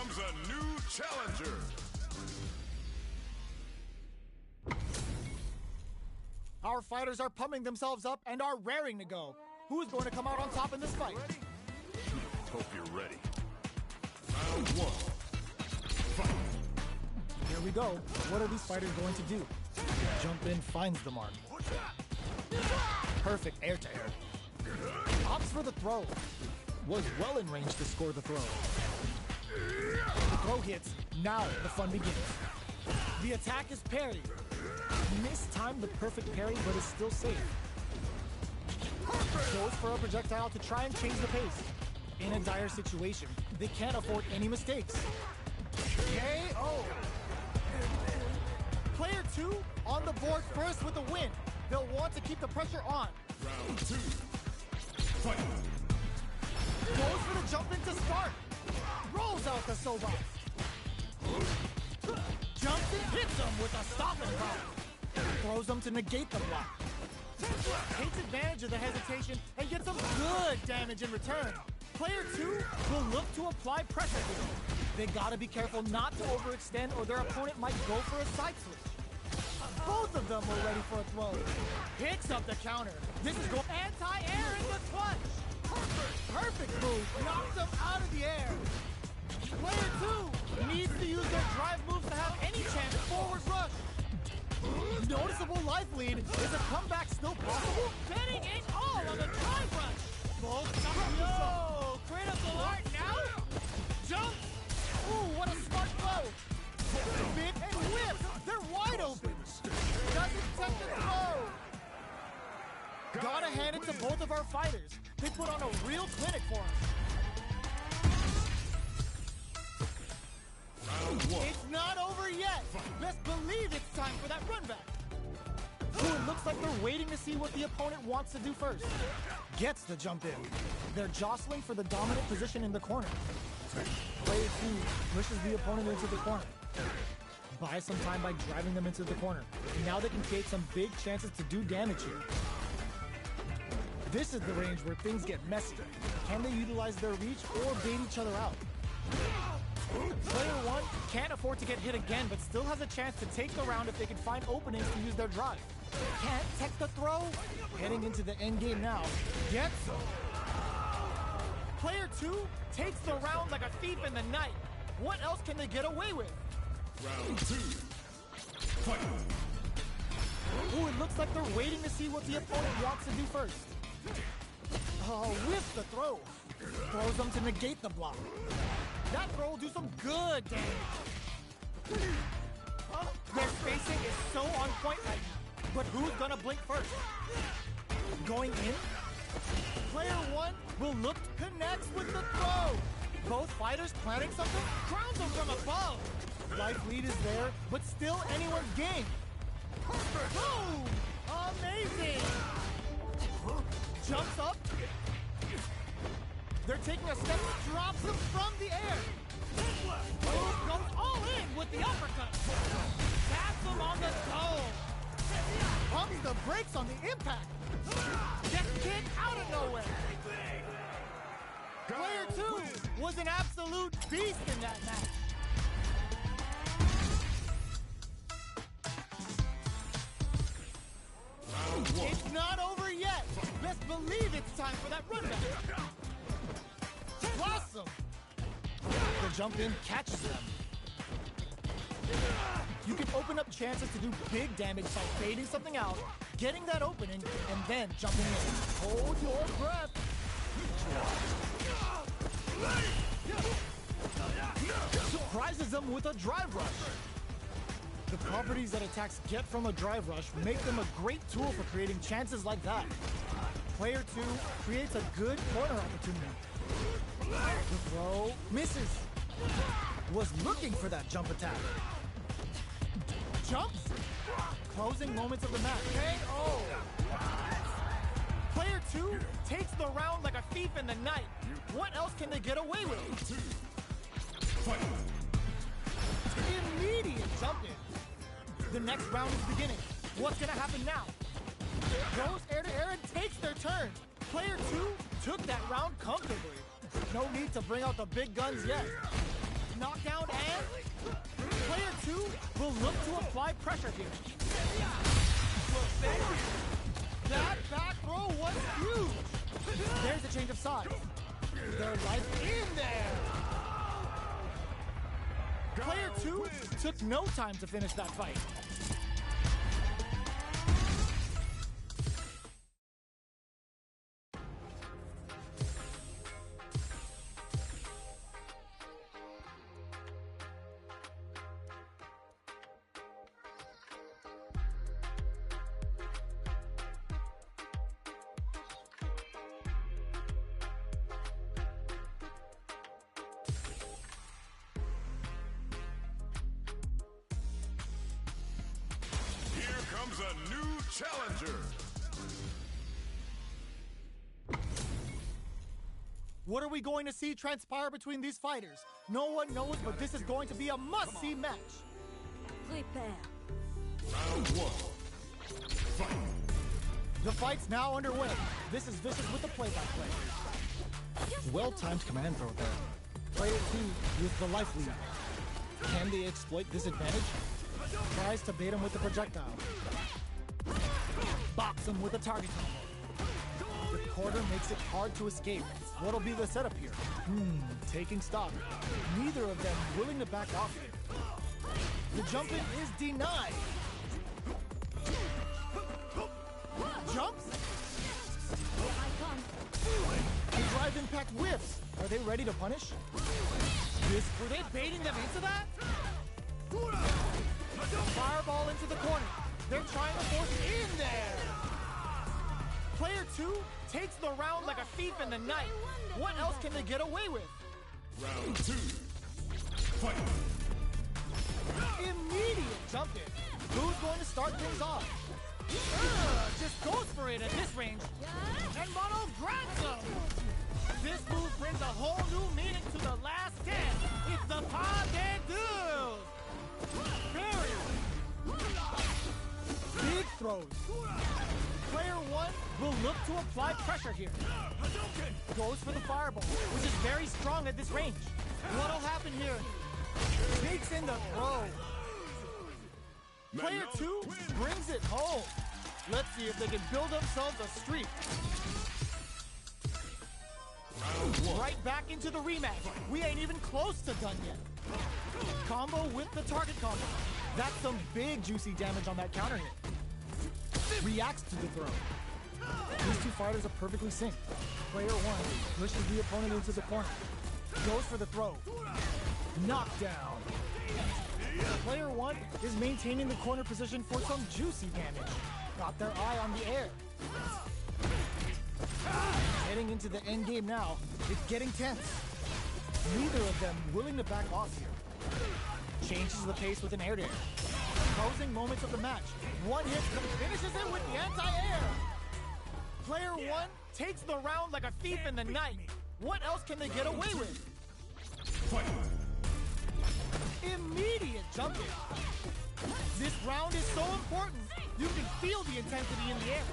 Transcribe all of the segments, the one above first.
comes a new challenger. Our fighters are pumping themselves up and are raring to go. Who's going to come out on top in this fight? Hope you're ready. Round one. Fight. Here we go. What are these fighters going to do? Jump in finds the mark. Perfect air-to-air. Opts for the throw. Was well in range to score the throw. The throw hits. Now the fun begins. The attack is parried. Mistimed the perfect parry, but is still safe. Goes for a projectile to try and change the pace. In a dire situation, they can't afford any mistakes. KO! Player 2 on the board first with a win. They'll want to keep the pressure on. Round two. Fight. Goes for the jump in to start. Rolls out the Soba. Jumps in, hits him with a stop and power. Throws him to negate the block. Takes advantage of the hesitation and gets some good damage in return. Player 2 will look to apply pressure here. They gotta be careful not to overextend or their opponent might go for a side switch. Both of them were ready for a throw. Picks up the counter. This is going anti-air in the clutch. Perfect move. Knocks them out of the air. Player 2 needs to use their drive moves to have any chance forward rush. Noticeable life lead. Is a comeback still possible? Betting it all on the drive rush. Yo! Kratos alert now? Jump! Ooh, what a smart throw! Bit and whip! They're wide open! Doesn't take the throw! Gotta hand it to both of our fighters. They put on a real clinic for us. It's not over yet! Best believe it's time for that run back! Ooh, it looks like they're waiting to see what the opponent wants to do first. Gets the jump in. They're jostling for the dominant position in the corner. Player 2 pushes the opponent into the corner. Buys some time by driving them into the corner. Now they can create some big chances to do damage here. This is the range where things get messy. Can they utilize their reach or bait each other out? Player 1 can't afford to get hit again, but still has a chance to take the round if they can find openings to use their drive. Can't tech the throw. Heading into the end game now. Gets him. Player 2 takes the round like a thief in the night. What else can they get away with? Round two. Fight. Ooh, it looks like they're waiting to see what the opponent wants to do first. Oh, with the throw. Throws them to negate the block. That throw will do some good damage. Their spacing is so on point right now. But who's gonna blink first? Going in? Player 1 will look to connect with the throw. Both fighters planning something? Crowns them from above. Life lead is there, but still anyone's game. Boom! Amazing! Jumps up. They're taking a step, drops them from the air. Goes all in with the uppercut. Taps them on the toe. Pumps the brakes on the impact. Gets kicked out of nowhere. Player 2 was an absolute beast in that match. It's not over yet. Best believe it's time for that run back. Awesome. The jump in catches them. You can open up chances to do big damage by baiting something out, getting that opening, and then jumping in. Hold your breath. Surprises them with a drive rush. The properties that attacks get from a drive rush make them a great tool for creating chances like that. Player 2 creates a good corner opportunity. The throw misses. Was looking for that jump attack. Jumps. Closing moments of the match. KO. Player 2 takes the round like a thief in the night. What else can they get away with? Immediate jump in. The next round is beginning. What's gonna happen now? Goes air to air and takes their turn. Player 2 took that round comfortably. No need to bring out the big guns yet. knockdown, and player 2 will look to apply pressure here. That back throw was huge. There's a change of sides. Their life in there. Player 2 took no time to finish that fight. Comes a new challenger. What are we going to see transpire between these fighters? No one knows, but this is going to be a must-see match. Prepare. Round 1. Fight. The fight's now underway. This is Vicious with the play-by-play. Well-timed command throw there. Player 2 with the life lead. Can they exploit this advantage? Tries to bait him with the projectile. Box him with a target combo. The quarter makes it hard to escape. What'll be the setup here? Taking stock. Neither of them willing to back off here. The jump-in is denied. Jumps? I come. The drive impact whiffs. Are they ready to punish? Were they baiting them into that? Fireball into the corner. They're trying to force it in there. Player 2 takes the round like a thief in the night. What else can they get away with? Round 2. Fight. Immediate jump in. Who's going to start things off? Just goes for it at this range. And Mono grabs him. This move brings a whole new meaning to the last stand. It's the pas de deux. Big throws. Player 1 will look to apply pressure here. Goes for the fireball, which is very strong at this range. What'll happen here? Takes in the throw. Player 2 brings it home. Let's see if they can build themselves a streak. Right back into the rematch. We ain't even close to done yet. Combo with the target combo. That's some big juicy damage on that counter hit. Reacts to the throw. These two fighters are perfectly synced. Player 1 pushes the opponent into the corner. Goes for the throw. Knockdown. Player 1 is maintaining the corner position for some juicy damage. Got their eye on the air. Heading into the end game now, it's getting tense. Neither of them willing to back off here. Changes the pace with an air-to-air. Closing moments of the match. One hit finishes it with the anti-air. Player 1 takes the round like a thief in the night. What else can they get away with? Fight. Immediate jump in. This round is so important. You can feel the intensity in the air.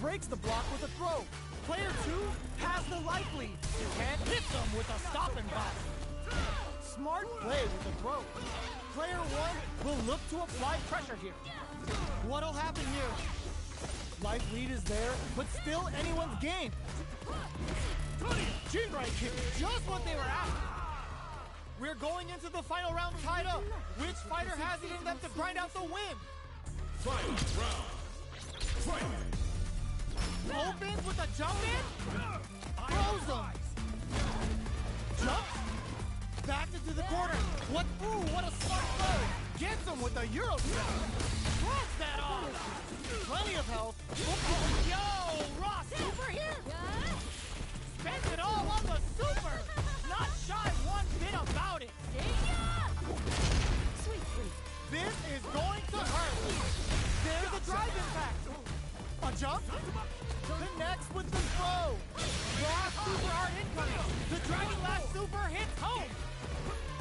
Breaks the block with a throw. Player 2 has the life lead. Can't hit them with a stop and pop. Smart play with the throw. Player 1 will look to apply pressure here. What'll happen here? Life lead is there, but still anyone's game. Jinrai kick, just what they were after. We're going into the final round tied up. Which fighter has it in them to grind out the win? Final round. Fight. Opens with a jump in. Throws him. Jumps. Back into the corner. What a smart throw. Gets him with a Euro step. Throws that off. Plenty of health. Yo, Ross, super here. Spends it all on the super. Not shy one bit about it. Sweet, sweet. This is going to hurt. There's a drive impact. A jump. Connects with the throw. Raw super art incoming. The Dragon Lash super hits home.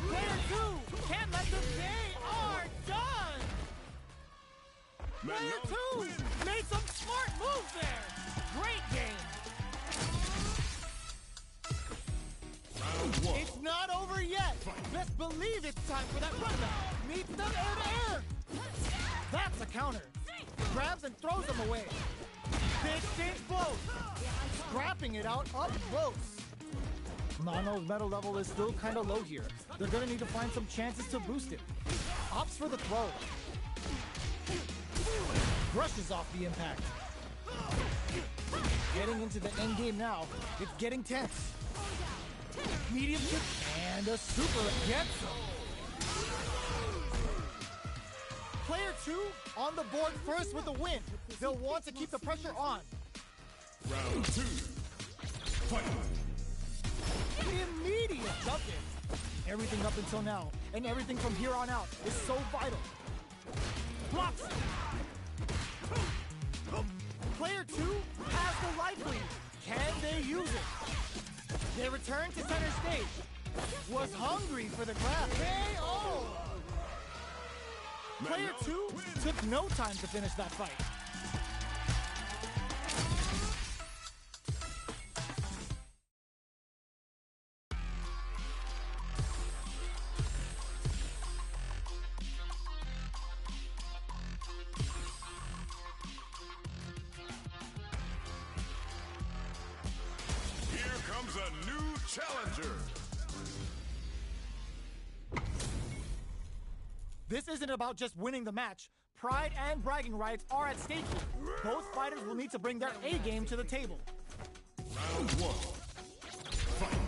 Player 2 can't let them. They are done. Player 2 made some smart moves there. Great game. Round one. It's not over yet. Best believe it's time for that rundown. Meet them air to air. That's a counter. Grabs and throws them away. Big stage blow. Scrapping it out up close. Nano's metal level is still kind of low here. They're gonna need to find some chances to boost it. Opts for the throw. Brushes off the impact. Getting into the end game now. It's getting tense. Medium kick and a super gets him. Player 2 on the board first with the win. They'll want to keep the pressure on. Round 2. Fight. Immediate jump in. Everything up until now, and everything from here on out is so vital. Blocks. Player 2 has the life lead. Can they use it? They return to center stage. Was hungry for the grab. KO! Player 2 took no time to finish that fight. Here comes a new challenger. This isn't about just winning the match. Pride and bragging rights are at stake here. Both fighters will need to bring their A game to the table. Round 1. Fight.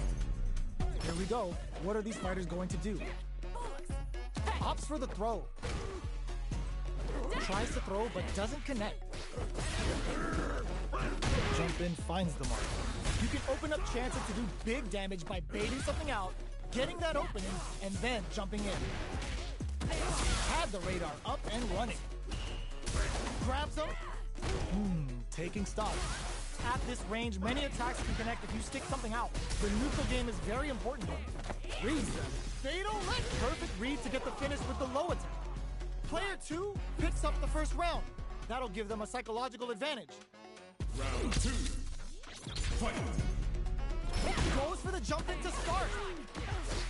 Here we go. What are these fighters going to do? Opts for the throw. Tries to throw but doesn't connect. Jump in finds the mark. You can open up chances to do big damage by baiting something out, getting that opening, and then jumping in. Had the radar up and running. Grabs him. Taking stock. At this range, many attacks can connect if you stick something out. The neutral game is very important though. Reads them. They don't let perfect read to get the finish with the low attack. Player 2 picks up the first round. That'll give them a psychological advantage. Round 2. Fight. Goes for the jump in to start.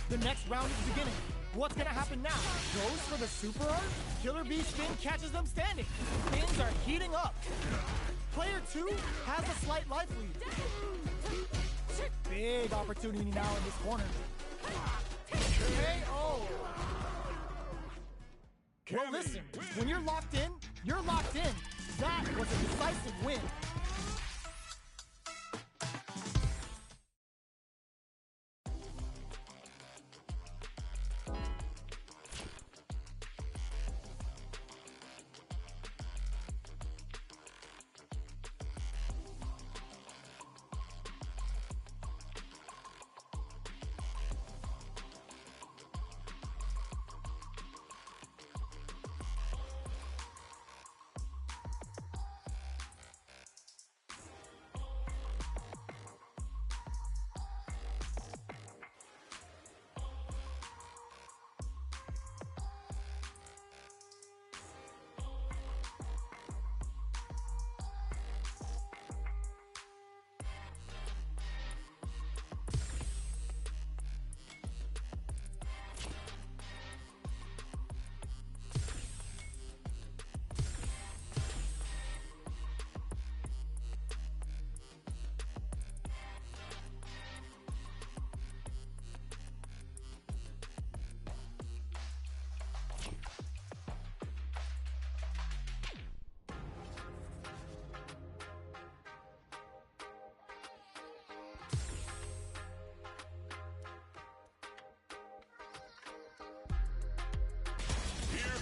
The next round is beginning. What's gonna happen now? Goes for the super art. Killer Bee spin catches them standing. Things are heating up. Player 2 has a slight life lead. Big opportunity now in this corner. KO. Well, listen, when you're locked in, you're locked in. That was a decisive win.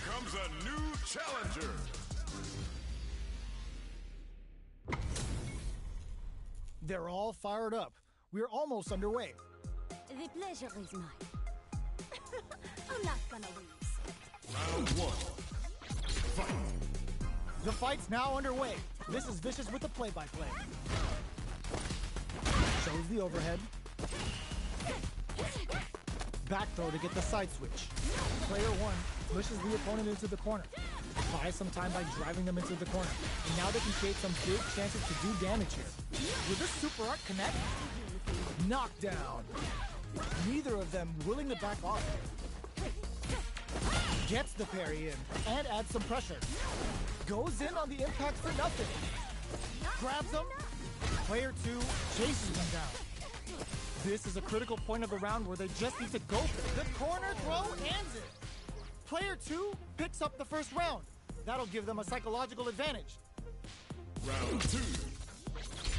Comes a new challenger. They're all fired up. We're almost underway. The pleasure is mine. I'm not gonna lose. Round 1. Fight. The fight's now underway. This is Vicious with the play-by-play. Shows the overhead. Back throw to get the side switch. Player 1 pushes the opponent into the corner. Buys some time by driving them into the corner. And now they can create some big chances to do damage here. Will this super art connect? Knockdown. Neither of them willing to back off. Gets the parry in and adds some pressure. Goes in on the impact for nothing. Grabs him. Player 2 chases him down. This is a critical point of the round where they just need to go for it. The corner throw ends it. Player 2 picks up the first round. That'll give them a psychological advantage. Round 2.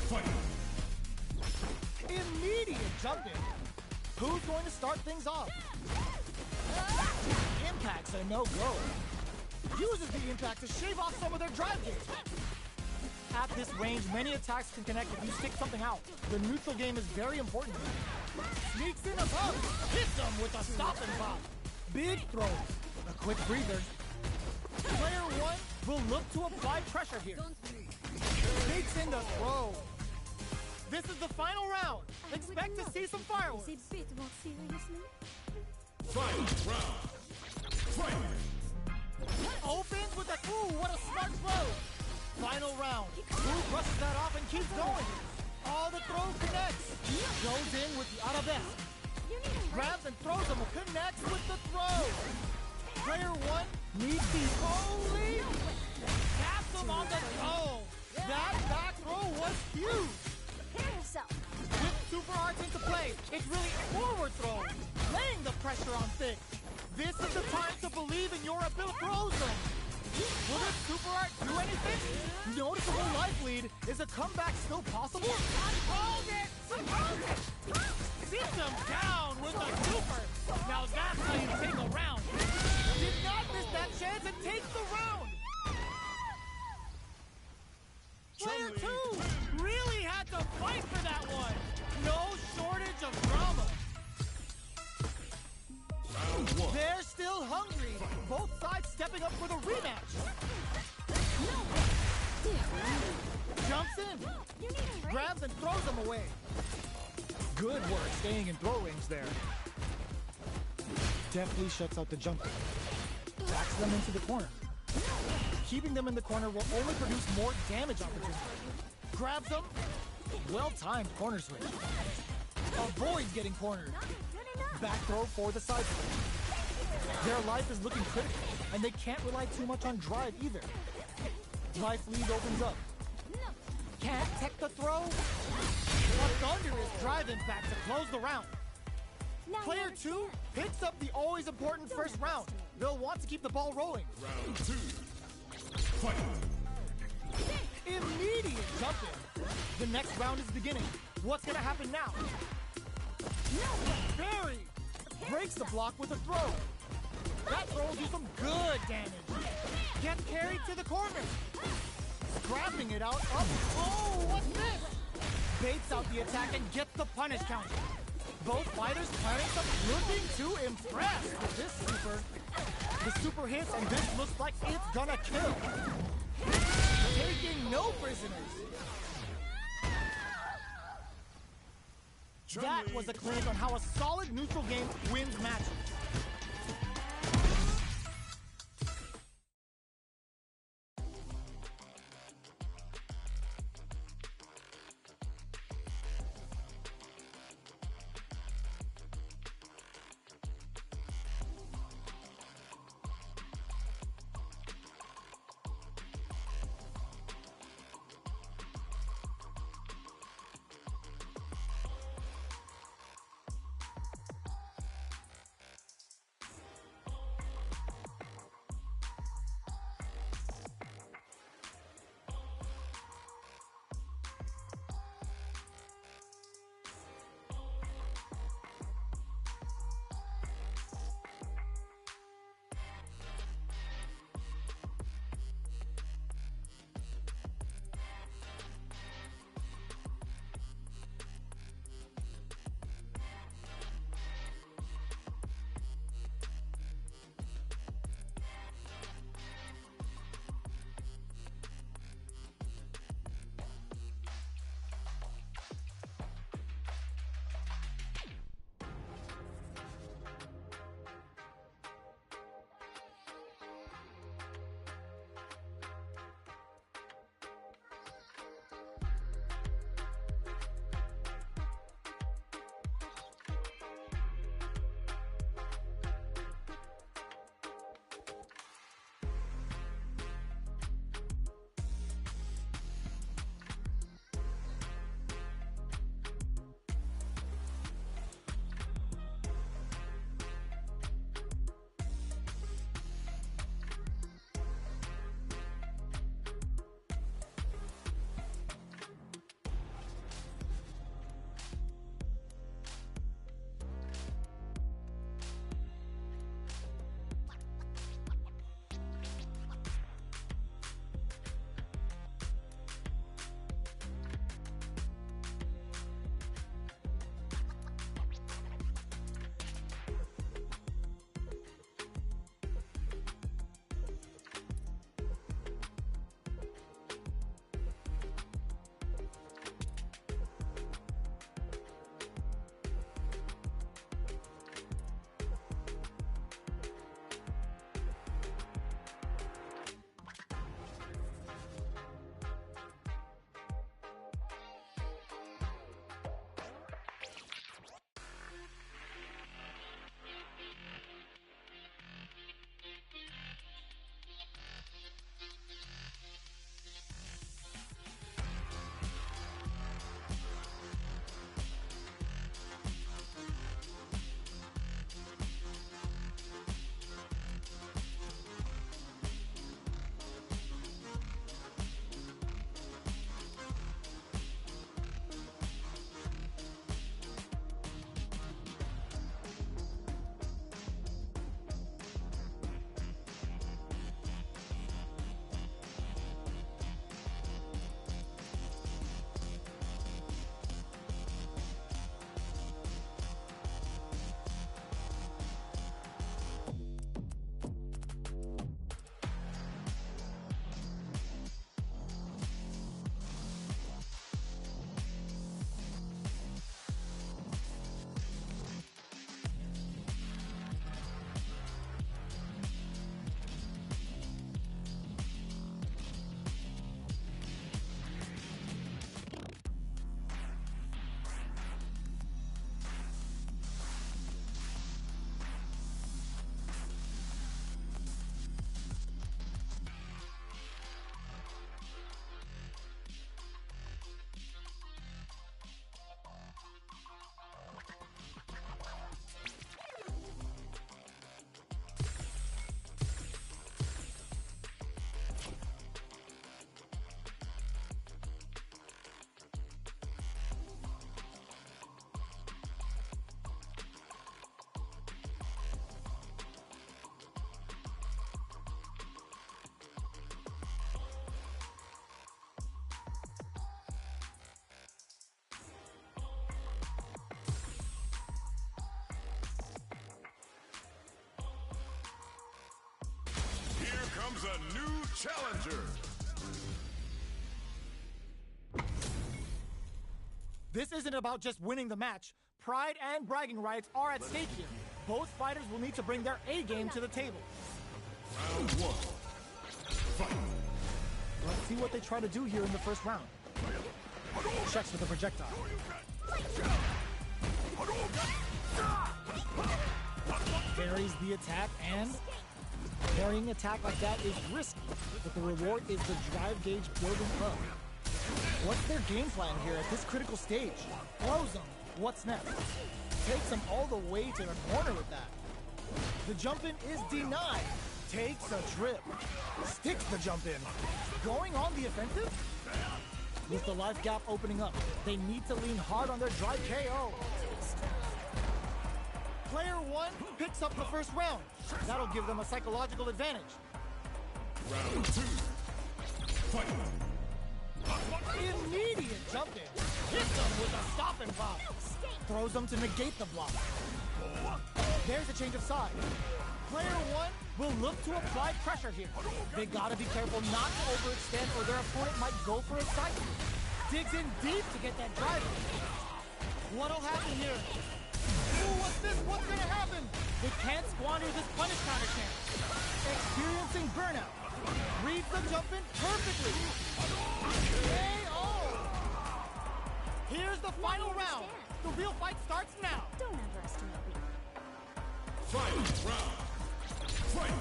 Fight. Immediate jump in. Who's going to start things off? Impact's a no-go. Uses the impact to shave off some of their drive gauge. At this range, many attacks can connect if you stick something out. The neutral game is very important. Sneaks in above. Hits them with a stop and pop. Big throws. A quick breather. Player 1 will look to apply pressure here. Takes in the throw. This is the final round. Expect to see some fireworks. It's a bit more seriously. Fight. Round. Fight. Opens with a, ooh, what a smart throw. Final round. Who brushes that off and keeps going? All the throw connects. Goes in with the arabesque. Grabs and throws him. Connects with the throw. Player 1 needs the holy. Taps him on the throw. That back throw was huge. With super arts into play, it's really forward throw. Laying the pressure on Thick. This is the time to believe in your ability. Throws them. Will this super art do anything? Noticeable life lead. Is a comeback still possible? Hold it! Sits him down with a super. Now that's how you take a round. Did not miss that chance and takes the round. Player 2 really had to fight for that one. No shortage of drama. Round 1. They're still hungry. Both sides stepping up for the rematch. Jumps in. Grabs and throws them away. Good work staying in throw range there. Deftly shuts out the jumper. Backs them into the corner. Keeping them in the corner will only produce more damage opportunity. Grabs them. Well-timed corner switch. Avoids getting cornered. Back throw for the side switch. Their life is looking critical, and they can't rely too much on drive either. Life lead opens up. Can't tech the throw. A thunderous drive impact to close the round. Player 2 picks up the always important first round. They'll want to keep the ball rolling. Round 2. Fight. Immediate jump in. The next round is beginning. What's gonna happen now? Barry breaks the block with a throw. That throw will do some good damage. Gets carried to the corner. Scrapping it out up. Oh, what's this? Baits out the attack and gets the punish counter. Both fighters planning some looking to impress with this super. The super hits and this looks like it's gonna kill. Taking no prisoners. That was a clinic on how a solid neutral game wins matches. challenger. This isn't about just winning the match. Pride and bragging rights are at stake here. Both fighters will need to bring their A game to the table. Round one. Fight. Let's see what they try to do here in the first round. Checks with the projectile. Parries the attack, and parrying attack like that is risky, but the reward is the drive gauge building up. What's their game plan here at this critical stage? Throws them. What's next? Takes them all the way to the corner with that. The jump in is denied. Takes a trip. Sticks the jump in. Going on the offensive? With the life gap opening up, they need to lean hard on their drive KO. Player one picks up the first round. That'll give them a psychological advantage. Round two. Fight. Immediate jump in. Hits them with a stop and pop. Throws them to negate the block. There's a change of side. Player one will look to apply pressure here. They gotta be careful not to overextend or their opponent might go for a side. Digs in deep to get that drive in. What'll happen here? Ooh, what's this? What's gonna happen? They can't squander this punish counter chance. Experiencing burnout. Reads the jump in perfectly. KO! Here's the final round. The real fight starts now. Don't underestimate me. Final round. Fight.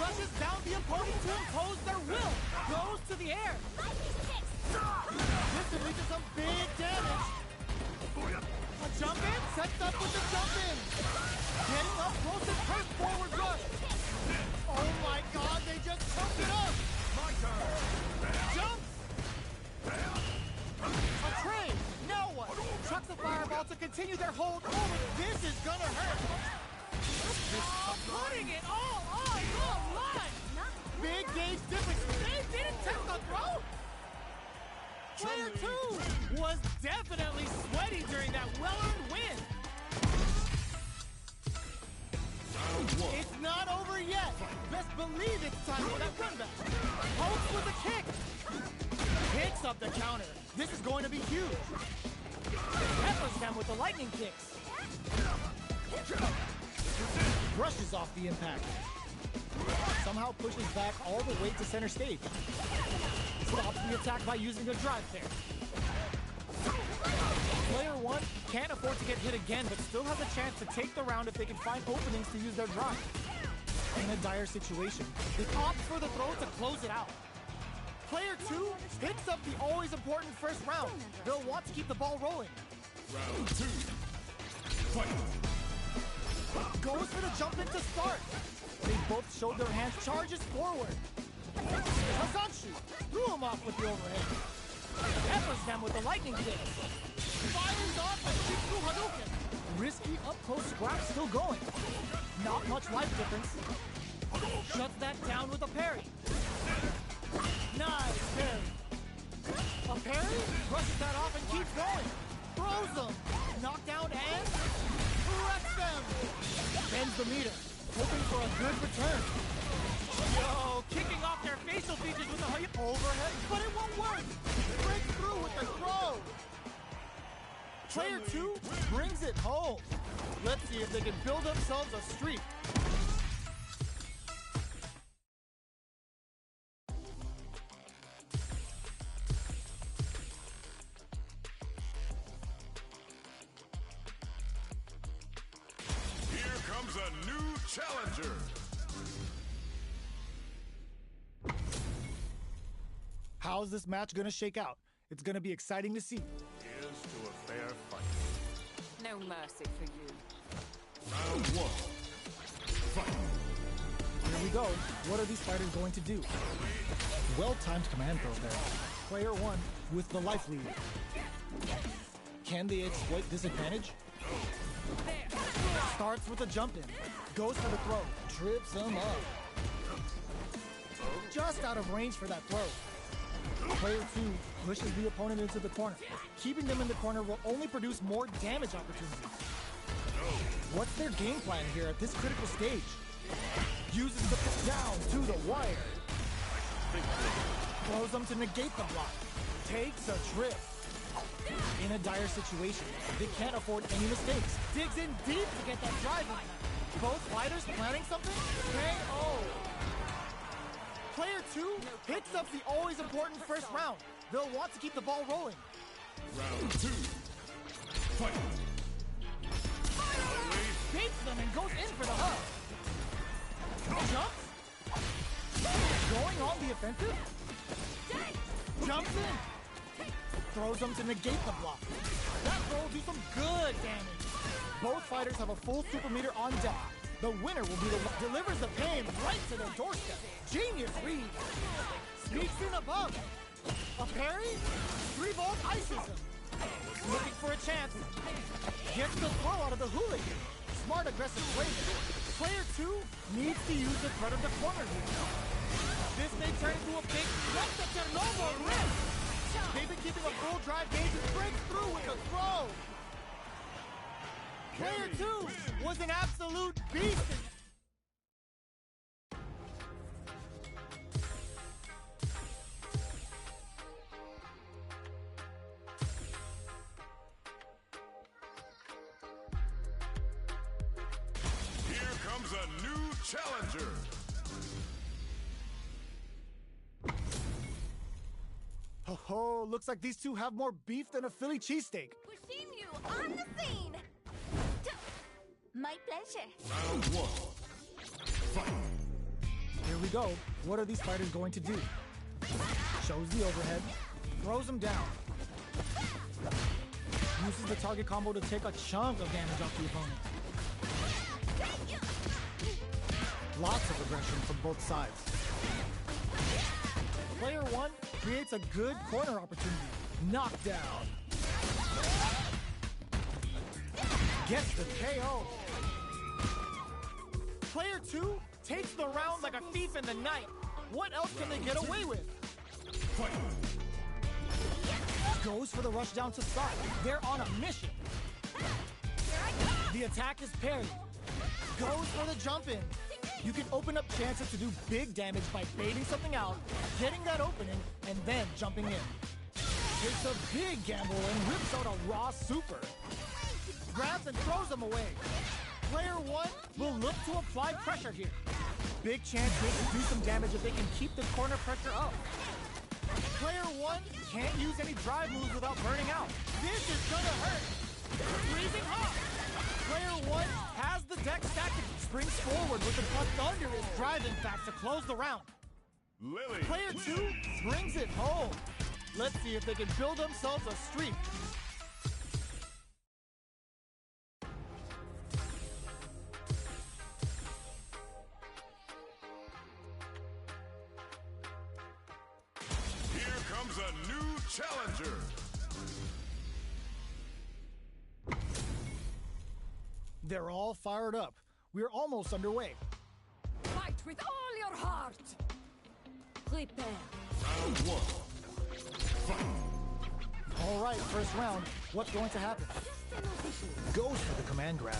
Rushes down the opponent to impose their will. Goes to the air. This can lead to some big damage. A jump in, sets up with the jump in. Getting up close and first forward rush. Oh my god, they just chunked it up. My turn. Jumps. A trade. Now what? Chucks a fireball to continue their hold. Oh, this is gonna hurt. Putting it all on the line. Big gauge difference. They didn't test the throw. Player two was definitely sweaty during that well-earned win. Round one. It's not over yet. Best believe it's time for that run back. Pokes with a kick. Hits up the counter. This is going to be huge. Peppers them with the lightning kicks. Brushes off the impact. Somehow pushes back all the way to center stage. Stops the attack by using a drive pair. Player one can't afford to get hit again, but still has a chance to take the round if they can find openings to use their drive. In a dire situation, they opt for the throw to close it out. Player two picks up the always important first round. They'll want to keep the ball rolling. Round two. Fight. Goes for the jump in to start. They both showed their hands, charges forward. Hazanshu threw him off with the overhead. Peppers them with the lightning kick. Fires off a Shiksu Hadouken. Risky up-close scrap still going. Not much life difference. Shuts that down with a parry. Nice parry. A parry? Brushes that off and keeps going. Throws them. Knockdown and wrecks them. Bends the meter. Hoping for a good return. Yo, kicking off their facial features with a overhead, but it won't work. Breaks through with the throw. Player two brings it home. Let's see if they can build themselves a streak. Here comes a new challenger. How's this match gonna shake out? It's gonna be exciting to see. Here's to a fair fight. No mercy for you. Round one. Fight. Here we go. What are these fighters going to do? Well-timed command throw there. Player one with the life lead. Can they exploit this advantage? Starts with a jump in. Goes for the throw. Trips him up. Just out of range for that throw. Player two pushes the opponent into the corner. Keeping them in the corner will only produce more damage opportunities. What's their game plan here at this critical stage? Uses the down to the wire. Throws them to negate the block. Takes a trip. In a dire situation, they can't afford any mistakes. Digs in deep to get that drive in. Both fighters planning something? KO! Player 2 picks up the always important first round. They'll want to keep the ball rolling. Round 2. Fight. Beats them and goes in for the hug. Jumps. Going on the offensive. Jumps in. Throws them to negate the block. That throw will do some good damage. Both fighters have a full super meter on deck. The winner will be the one delivers the pain right to their doorstep. Genius read. Sneaks in above. A parry? 3-volt ices him. Looking for a chance. Gets the throw out of the hooligan. Smart aggressive play. Player 2 needs to use the threat of the corner here. This may turn into a big left to Chernobyl rip. They've been keeping a full drive gauge and breaks through with the throw. Player 2 was an absolute beast. Here comes a new challenger. Oh, looks like these two have more beef than a Philly cheesesteak. Wishing you on the scene. My pleasure. Round 1. Fight. Here we go. What are these fighters going to do? Shows the overhead. Throws him down. Uses the target combo to take a chunk of damage off the opponent. Lots of aggression from both sides. Player 1 creates a good corner opportunity. Knockdown. Gets the KO. Player 2 takes the round like a thief in the night. What else can they get away with? Fight. Goes for the rush down to start. They're on a mission. The attack is parried. Goes for the jump in. You can open up chances to do big damage by baiting something out, getting that opening, and then jumping in. Takes a big gamble and whips out a raw super. Grabs and throws them away. Player 1 will look to apply pressure here. Big chance they can do some damage if they can keep the corner pressure up. Player 1 can't use any drive moves without burning out. This is gonna hurt. Freezing hot. Player 1 has the deck stacked and springs forward with a thunderous drive impact to close the round. Lily. Player 2 brings it home. Let's see if they can build themselves a streak. Here comes a new challenger. They're all fired up. We're almost underway. Fight with all your heart! Prepare. Round 1. Fight. All right, first round. What's going to happen? Goes for the command grab.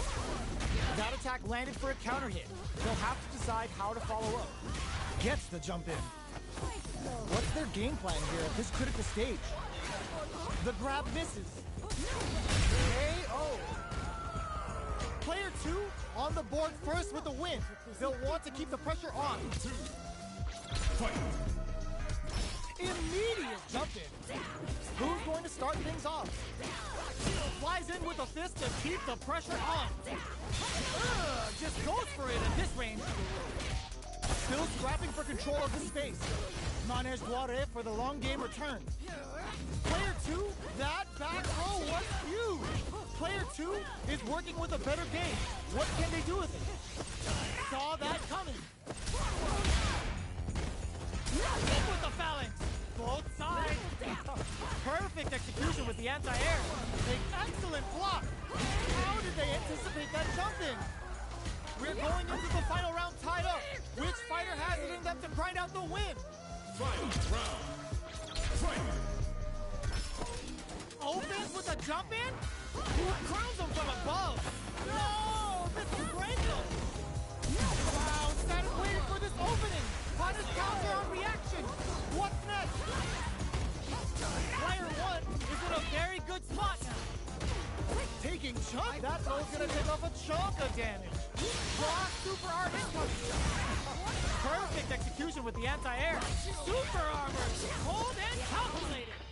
That attack landed for a counter hit. They'll have to decide how to follow up. Gets the jump in. What's their game plan here at this critical stage? The grab misses. KO. Player 2 on the board first with the win. They'll want to keep the pressure on. 2. Fight. Immediate jump in. Who's going to start things off? Flies in with a fist to keep the pressure on. Just goes for it at this range. Still scrapping for control of the space. Manesh Dware for the long game return. Player 2, that back row was huge. Player 2 is working with a better game. What can they do with it? Saw that coming. Hit with the phalanx. Both sides. Perfect execution with the anti-air. An excellent block. How did they anticipate that jump in? We're going into the final round tied up. Which fighter has it in them to grind out the win? Final round. Fight. Opens with a jump in? Who crowns him from above? No! This is Rachel! Wow, status way Joel's gonna take off a chunk of damage. Block super art incoming. Perfect execution with the anti-air. Super armor, cold and calculated.